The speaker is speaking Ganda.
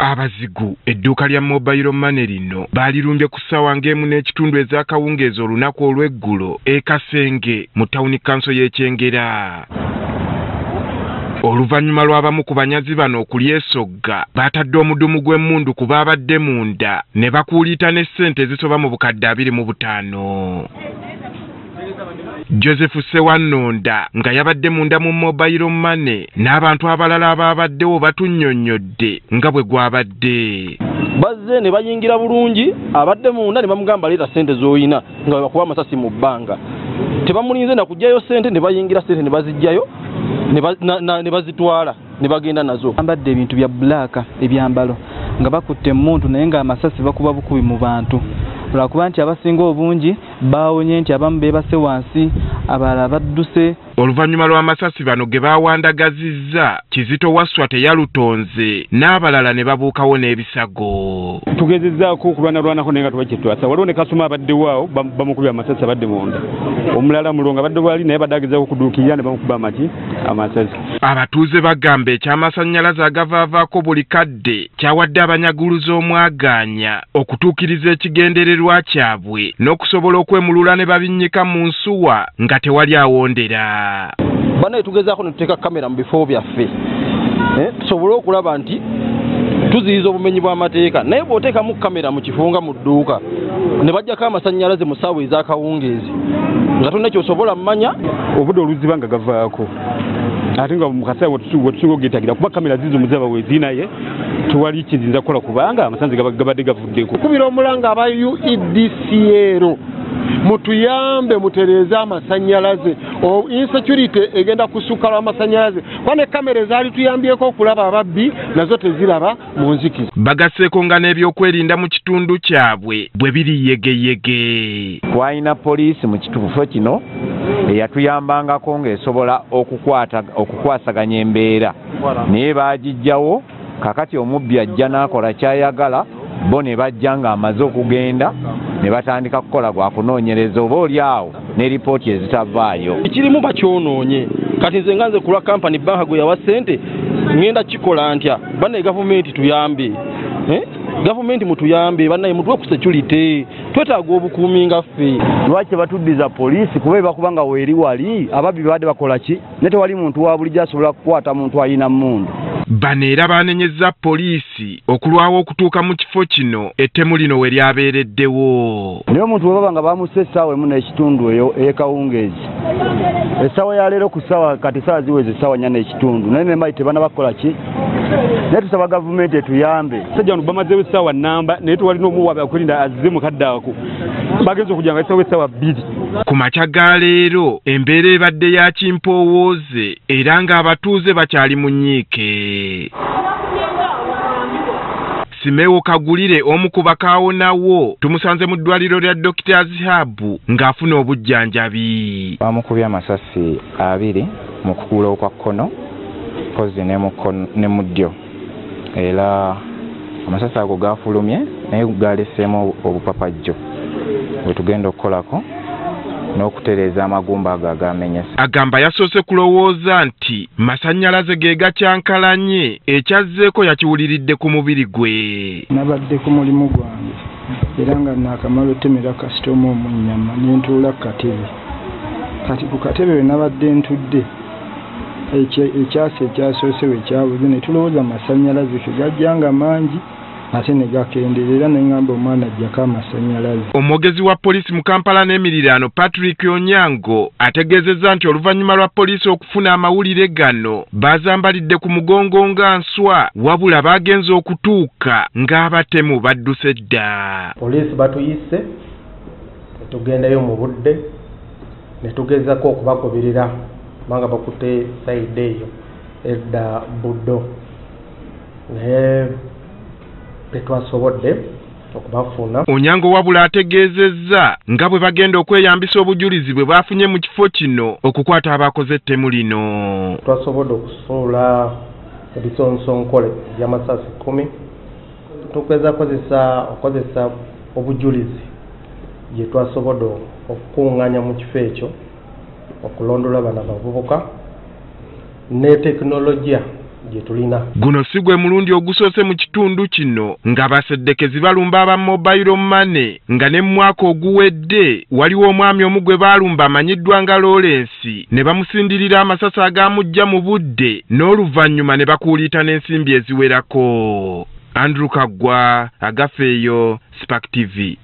Abazigu edduuka lya mobile money lino baalirumbye ku ssaawa ng'emu n'ekitundu ez'akawungeezi olunaku olw'eggulo e Kasenge mu tawuni kanso y'e Kyengera. Oluvannyuma lw'abamu ku banyazi bano okulyesogga baatadde omudumu gw'emmundu ku baabadde munda ne bakuuliita ne ssente ezisoba mu bukadde 25. Joseph Sewannonda nga yabadde munda mu mobile money n'abantu abalala abaabaddewo batunnyonnyodde nga bwe gwabadde. Bazze ne bayingira bulungi abadde munda ne bamugamba leeta ssente z'oyina nga bakuba amasasi mu bbanga. Tebamulinze na kujjayo ssente ne bayingira ssente ne bazijjayo ne bazitwala ne bagenda nazo. Bambadde ebintu bya black ebyambalo nga bakutte muntu naye nga amasasi bakuba bukubi mu bantu. Lwakuba nti abasinga obungi baawonye nti abamu beebase wansi abalala badduse. Oluvannyuma lw'amasasi bano ge baawandagazizza Kizito Wasswa teyalutonze n'abalala ne babuukawo n'ebisago. Tugezezzaako okulwanalwanako naye nga tuba kyetwasa. Waliwo ne kasuma abaddewo awo bamukubye amasasi abadde munda. Omulala mulongo abadde bwali naye badde agezaako okuduukirira ne bamukuba amasasi. Abatuuze bagamba ekyamasannyalaze agavaavaako buli kadde kyawadde abanyaguluzi omwagaanya okutuukiriza ekigendererwa kyabwe n'okusobola okwemulula ne babinnyika mu nsuwa nga tewali awondera. Banaye tugezaako ne tuteeka kamera mu bifo byaffe tusobole okulaba nti tuziyiza obumenyi bw'amateeka, naye bw'oteekamu kamera mu kifo nga mu dduuka ne bajjako amasannyalaze mu ssaawa ez'akawungeezi nga tonna ky'osobola mmanya obudde oluziba nga gavaako ate nga mu kaseera wetusinga ogeetagira kuba kamera zizo muzaba weezinaye tewali kizinza kukola kubanga amasanzi gabadde gavuddeko. Kubira omulanga aba UEDCL mutuyambe mutereeze amasannyalaze insecurity egenda kusukka lw'amasannyalaze kwane kamera ezaali tuyambyeko okulaba ababbi nazo teziraba mu nzikiza. Bagasseeko nga n'ebyokwerinda mu kitundu kyabwe bwe biri yegeyege. Twalina poliisi mu kituufu kino eyatuyambangako ng'esobola okukwasaganya embeera naye baagijjawo kakati omubbi ajja n'akola kyayagala bo ne bajja ng'amaze okugenda ne batandika kukola gwa kunoonyereza oba oli awo ne lipooti ezitavaayo. Ekirimu bakyonoonye kati nze nga nze kulwa kampani banka gwe yawa ssente ngenda kikola ntya bannaye gavumenti tuyambe gavumenti mutuyambe bannaye mutuwe ku security twetaaga obukuumi nga ffe. Lwaki batuddiza poliisi kuba bakuba nga weeri wali ababbi badde bakola ki ne tewali muntu wa bulijjo asobola kukwata muntu alina mmundu. Bano era baanenyezza poliisi okulwawo okutuuka mu kifo kino ettemu lino we lyabeereddewo. Naye omuntu bwe baba nga bamussa essaawa emu n'ekitundu eyo ey'ekawungeezi essaawa ya leero ku ssaawa kati ssaawa ziweze essaawa 4 n'ekitundu naye nemali tebana bakola ki naye tusaba gavumenti etuyambe. Sajja bano bamazeewo essaawa nnamba naye tewali n'omuwaabi akulinda azze mu kadde ako bagenza okujja nga essaawa 2. Ku makya ga leero embeera ebadde ya kimpowooze era ng'abatuuze bakyali mu nnyiike. Simewo Kagulire omu ku bakaawonawo tumusanze mu ddwaliro lya Doctors Hub ng'afuna obujjanjabi. Bamukubye amasasi 2 mu kukuula okwa kkono pozi ne mu ddyo era amasasi ago gaafulumye naye galeseemu obupapajjo bwe tugenda okukolako n'okutereeza amagumba ago agamenyese. Agamba yasoose kulowooza nti masannyalaze ge gakyankalanye ekyazzeeko yakiwuliridde ku mubiri gwe. Nabadde ku mulimu gwange era nga naakamala otemera kasitoma omunyama ne ntuula ku katebe. Kati ku katebe we nabadde ntudde ekyasi ekyasoose we kyabuze ne tulowooza amasannyalaze ke gajjanga mangi ate ne gakenderera ne ngamba omwana ajjako amasannyalaze. Omwogezi wa poliisi mu Kampala n'emiriraano Patrick Onyango ategeezezza nti oluvannyuma lwa poliisi okufuna amawulire gano baazambalidde ku mugongo nga nswa wabula baagenza okutuuka ng'abatemu badduse dda. Poliisi batuyise tugendayo mu budde ne tugezako okubagoberera kubanga bakutte sayidi eyo edda buddo naye tetwasobodde okubafuna. Onyango wabula ategeezezza nga bwe bagenda okweyambisa obujulizi bwe baafunye mu kifo kino okukwata abakoze ettemu lino. Twasobodde okusuula ebisonsonkole by'amasasi 10 tukweza okozesa obujulizi gye twasobodde okukuŋŋaanya mu kifo ekyo okulondola bano abavubuka ne tekinologiya gye tulina. Guno si gwe mulundi ogusoose mu kitundu kino ng'abaseddekezi balumba aba mobile money nga ne mu mwaka oguwedde waliwo omwami omu gwe baalumba amanyiddwa nga Lawrence ne bamusindirira amasasi agaamujja mu budde n'oluvannyuma ne bakuuliita n'ensimbi eziwerako. Andrew Kaggwa, Agafeeyo, Spark TV.